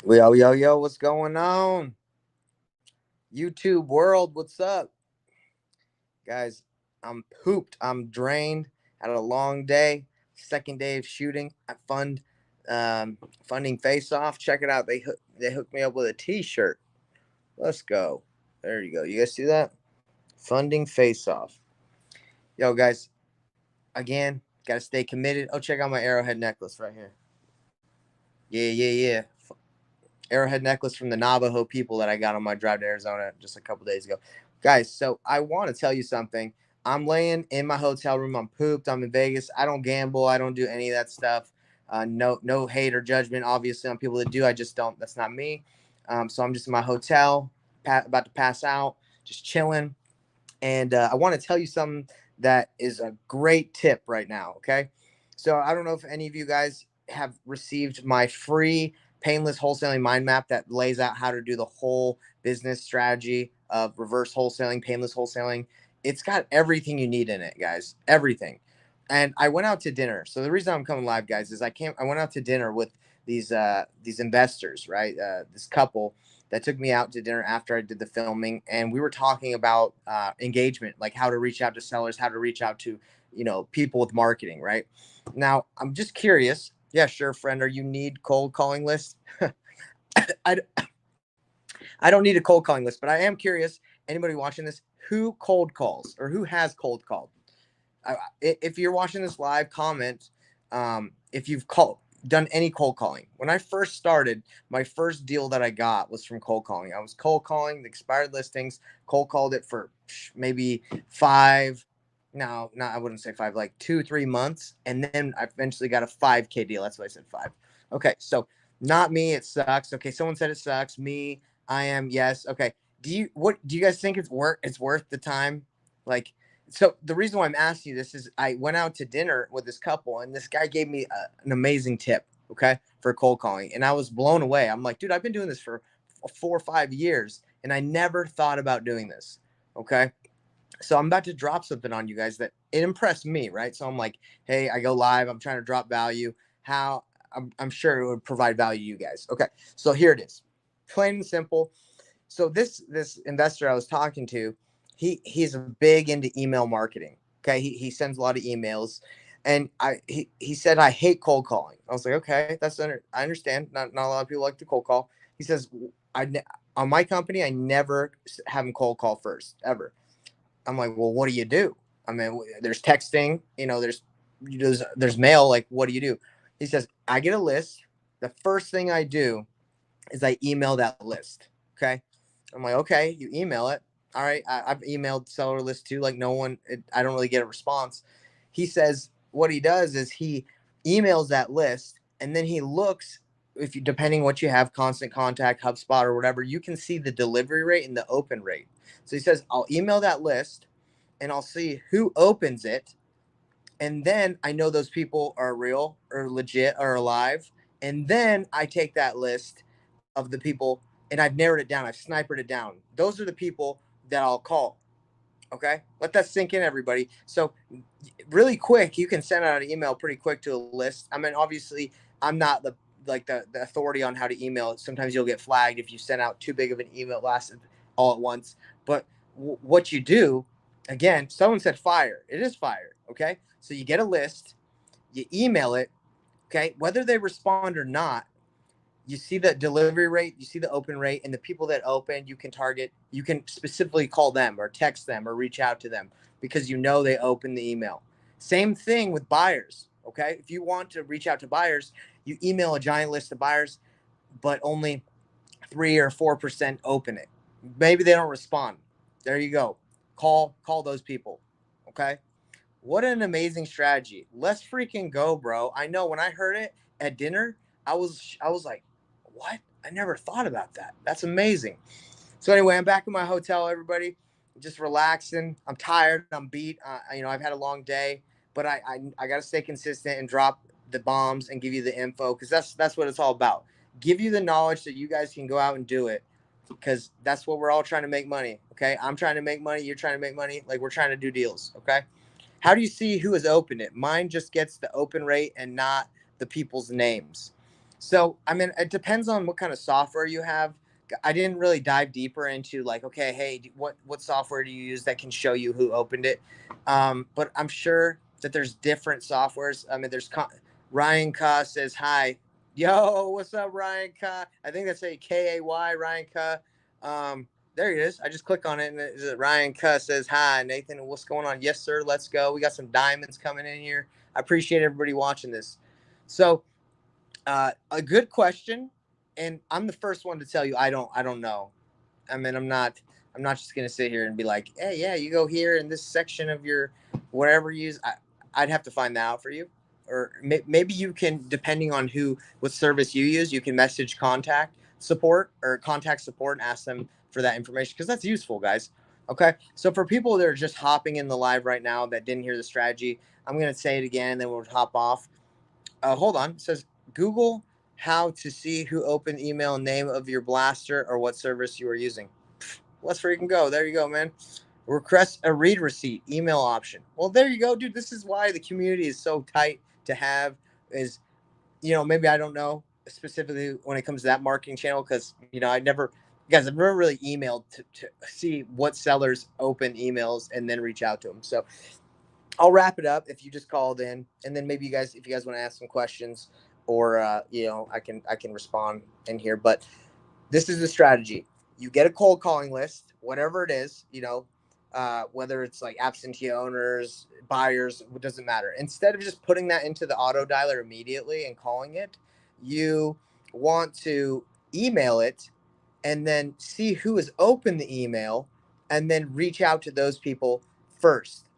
Yo, what's going on? YouTube world, what's up? Guys, I'm pooped. I'm drained. Had a long day. Second day of shooting. I funding face off. Check it out. They hooked me up with a t-shirt. Let's go. There you go. You guys see that? Funding face off. Yo, guys, again, gotta stay committed. Oh, check out my arrowhead necklace right here. Yeah. Arrowhead necklace from the Navajo people that I got on my drive to Arizona just a couple days ago. Guys, so I want to tell you something. I'm laying in my hotel room. I'm pooped. I'm in Vegas. I don't gamble. I don't do any of that stuff. No hate or judgment, obviously, on people that do. I just don't. That's not me. So I'm just in my hotel, about to pass out, just chilling. And I want to tell you something that is a great tip right now. Okay. So I don't know if any of you guys have received my free painless wholesaling mind map that lays out how to do the whole business strategy of reverse wholesaling, painless wholesaling. It's got everything you need in it, guys. Everything. And I went out to dinner. So the reason I'm coming live, guys, is I went out to dinner with these investors, right? This couple that took me out to dinner after I did the filming, and we were talking about engagement, like how to reach out to sellers, how to reach out to people with marketing, right? Now, I'm just curious. Yeah, sure, friend. Are you need cold calling list? I, I don't need a cold calling list, but I am curious. Anybody watching this, who cold calls or who has cold called? If you're watching this live, comment if you've done any cold calling. When I first started, my first deal that I got was from cold calling. I was cold calling the expired listings, cold called it for maybe five. No, not I wouldn't say five, like 2-3 months, and then I eventually got a 5K deal. That's why I said five. Okay, so not me. It sucks. Okay, someone said it sucks. Me, I am yes. Okay. Do you guys think it's worth the time? Like, so the reason why I'm asking you this is I went out to dinner with this couple, and this guy gave me an amazing tip, okay, for cold calling, and I was blown away. I'm like, dude, I've been doing this for 4 or 5 years, and I never thought about doing this. Okay, so I'm about to drop something on you guys that it impressed me, right? So I'm like, hey, I go live. I'm trying to drop value. How I'm sure it would provide value to you guys. Okay, so here it is, plain and simple. So this investor I was talking to, he's big into email marketing. Okay, he sends a lot of emails, and he said I hate cold calling. I was like, okay, I understand. Not a lot of people like to cold call. He says on my company I never have him cold call first ever. I'm like, well, what do you do? I mean, there's texting, there's mail. Like, what do you do? He says I get a list. The first thing I do is I email that list. Okay. I'm like, okay, you email it. All right. I've emailed seller list too. Like, I don't really get a response. He says what he does is he emails that list, and then he looks, if you, depending what you have, Constant Contact, HubSpot, or whatever, you can see the delivery rate and the open rate. So he says, I'll email that list and I'll see who opens it, and then I know those people are real or legit or alive. And then I take that list of the people and I've narrowed it down. I've sniped it down. Those are the people that I'll call. Okay. Let that sink in, everybody. So, really quick, you can send out an email pretty quick to a list. I mean, obviously, I'm not the authority on how to email. Sometimes you'll get flagged if you send out too big of an email blast all at once. But what you do, again, someone said fire. It is fire. Okay. So you get a list, you email it. Okay. Whether they respond or not, you see the delivery rate, you see the open rate, and the people that open, you can target, you can specifically call them or text them or reach out to them because you know they open the email. Same thing with buyers. Okay. If you want to reach out to buyers, you email a giant list of buyers, but only 3 or 4% open it. Maybe they don't respond. There you go. Call those people. Okay. What an amazing strategy. Let's freaking go, bro. I know when I heard it at dinner, I was like, what? I never thought about that. That's amazing. So anyway, I'm back in my hotel, everybody. Just relaxing. I'm tired. I'm beat. I've had a long day, but I got to stay consistent and drop the bombs and give you the info because that's what it's all about. Give you the knowledge so you guys can go out and do it because that's what we're all trying to make money. Okay, I'm trying to make money. You're trying to make money. Like we're trying to do deals. Okay. How do you see who has opened it? Mine just gets the open rate and not the people's names. So, I mean, it depends on what kind of software you have. I didn't really dive deeper into like, okay, hey, what software do you use that can show you who opened it? But I'm sure that there's different softwares. I mean, Ryan Ka says hi. Yo, what's up, Ryan Ka? I think that's a Kay, Ryan Ka. There he is. I just click on it and Ryan Ka says hi. Nathan, what's going on? Yes, sir. Let's go. We got some diamonds coming in here. I appreciate everybody watching this. So, a good question, and I'm the first one to tell you I don't know. I mean, I'm not just gonna sit here and be like, hey, yeah, you go here in this section of your whatever you use. I'd have to find that out for you, or maybe you can, depending on what service you use, you can message contact support and ask them for that information, because that's useful, guys. Okay, so for people that are just hopping in the live right now that didn't hear the strategy, I'm gonna say it again, and then we'll hop off. Hold on. It says Google how to see who opened email, name of your blaster, or what service you are using. Let's freaking go. There you go, man. Request a read receipt email option. Well, there you go, dude. This is why the community is so tight to have. Is maybe I don't know specifically when it comes to that marketing channel, because guys, I've never really emailed to see what sellers open emails and then reach out to them. So I'll wrap it up if you just called in, and then maybe if you guys want to ask some questions, or I can respond in here. But this is the strategy: you get a cold calling list, whatever it is, whether it's like absentee owners, buyers, it doesn't matter. Instead of just putting that into the auto dialer immediately and calling it, you want to email it, and then see who has opened the email, and then reach out to those people first,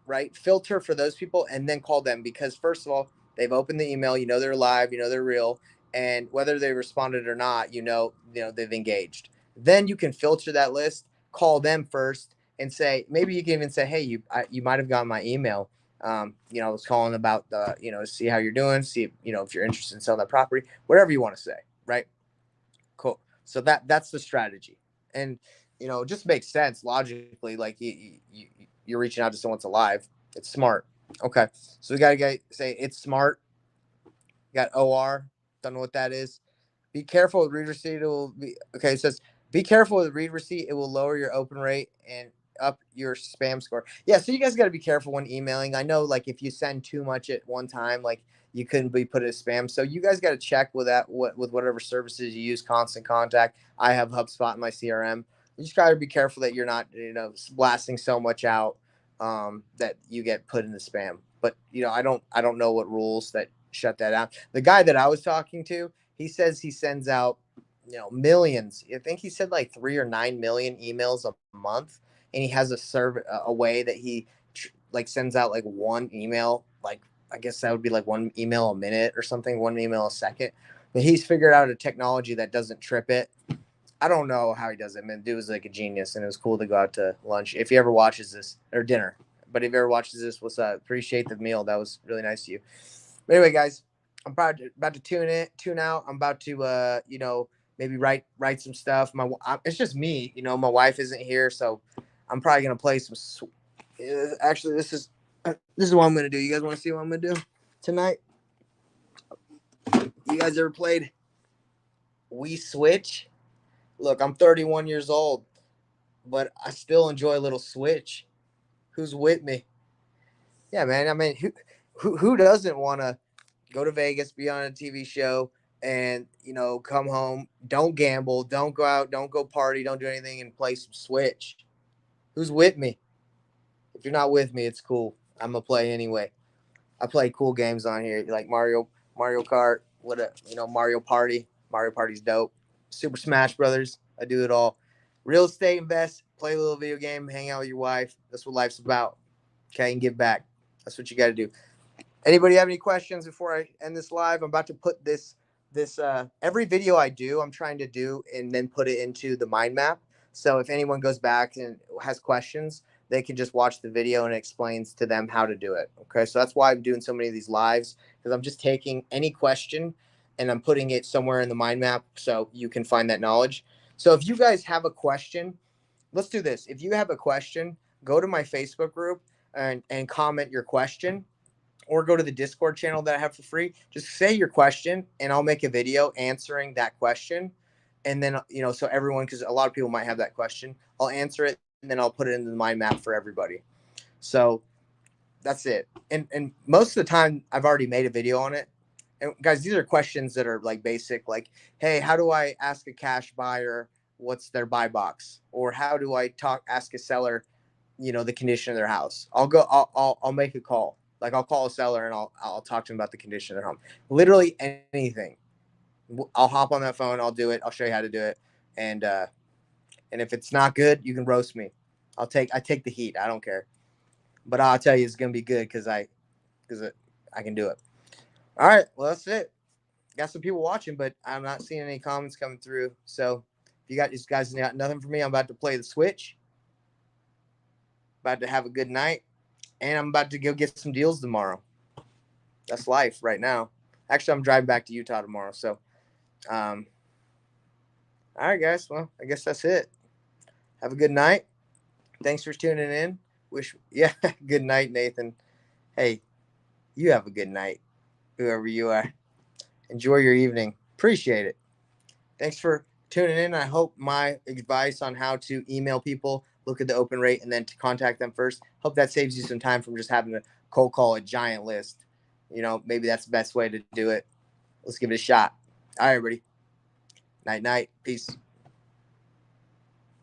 right? Filter for those people and then call them, because first of all, they've opened the email, they're live, they're real, and whether they responded or not, they've engaged. Then you can filter that list, call them first, and say, maybe you can even say, hey, you might have gotten my email. I was calling about see how you're doing, see if you're interested in selling that property, whatever you want to say, right? Cool. So that's the strategy, and it just makes sense logically. Like you're reaching out to someone that's alive. It's smart. Okay, so we gotta say it's smart. Got OR. Don't know what that is. Be careful with read receipt. It will be okay. It says be careful with read receipt. It will lower your open rate and up your spam score. Yeah, so you guys got to be careful when emailing. I know, like, if you send too much at one time, like, you couldn't be put as spam. So you guys got to check with with whatever services you use. Constant Contact. I have HubSpot in my CRM. You just got to be careful that you're not blasting so much out that you get put in the spam. But I don't know what rules that shut that out. The guy that I was talking to, he says he sends out millions. I think he said like 3 or 9 million emails a month, and he has a way that he like sends out like one email, like I guess that would be like one email a minute or something, one email a second. But he's figured out a technology that doesn't trip it. I don't know how he does it, man. Dude was like a genius, and it was cool to go out to lunch. If he ever watches this, or dinner, but if he ever watches this, what's up? Appreciate the meal. That was really nice of you. But anyway, guys, I'm about to tune out. I'm about to maybe write some stuff. It's just me. My wife isn't here, so I'm probably gonna play some. Actually, this is what I'm gonna do. You guys want to see what I'm gonna do tonight? You guys ever played We Switch? Look, I'm 31 years old, but I still enjoy a little Switch. Who's with me? Yeah, man. I mean, who doesn't want to go to Vegas, be on a TV show, and come home? Don't gamble, don't go out, don't go party, don't do anything, and play some Switch. Who's with me? If you're not with me, it's cool. I'm gonna play anyway. I play cool games on here, like Mario Kart, Mario Party. Mario Party's dope. Super Smash Brothers. I do it all. Real estate, invest, play a little video game, hang out with your wife. That's what life's about. Okay, and give back. That's what you got to do. Anybody have any questions before I end this live? I'm about to put this every video I do, I'm trying to do and then put it into the mind map. So if anyone goes back and has questions, they can just watch the video and it explains to them how to do it. Okay, so that's why I'm doing so many of these lives, because I'm just taking any question and I'm putting it somewhere in the mind map so you can find that knowledge. So if you guys have a question, let's do this. If you have a question, go to my Facebook group and comment your question, or go to the Discord channel that I have for free. Just say your question and I'll make a video answering that question. And then, so everyone, because a lot of people might have that question, I'll answer it and then I'll put it into the mind map for everybody. So that's it. And most of the time I've already made a video on it. And guys, these are questions that are like basic, like, hey, how do I ask a cash buyer what's their buy box? Or how do I ask a seller, the condition of their house? I'll make a call. Like I'll call a seller and I'll talk to them about the condition of their home. Literally anything. I'll hop on that phone. I'll do it. I'll show you how to do it. And if it's not good, you can roast me. I take the heat. I don't care. But I'll tell you, it's gonna be good because I can do it. All right. Well, that's it. Got some people watching, but I'm not seeing any comments coming through. So if you guys got nothing for me, I'm about to play the Switch. About to have a good night, and I'm about to go get some deals tomorrow. That's life right now. Actually, I'm driving back to Utah tomorrow. So, all right, guys. Well, I guess that's it. Have a good night. Thanks for tuning in. Good night, Nathan. Hey, you have a good night, whoever you are. Enjoy your evening. Appreciate it. Thanks for tuning in. I hope my advice on how to email people, look at the open rate, and then to contact them first, hope that saves you some time from just having to cold call a giant list. Maybe that's the best way to do it. Let's give it a shot. All right, everybody. Night, night. Peace.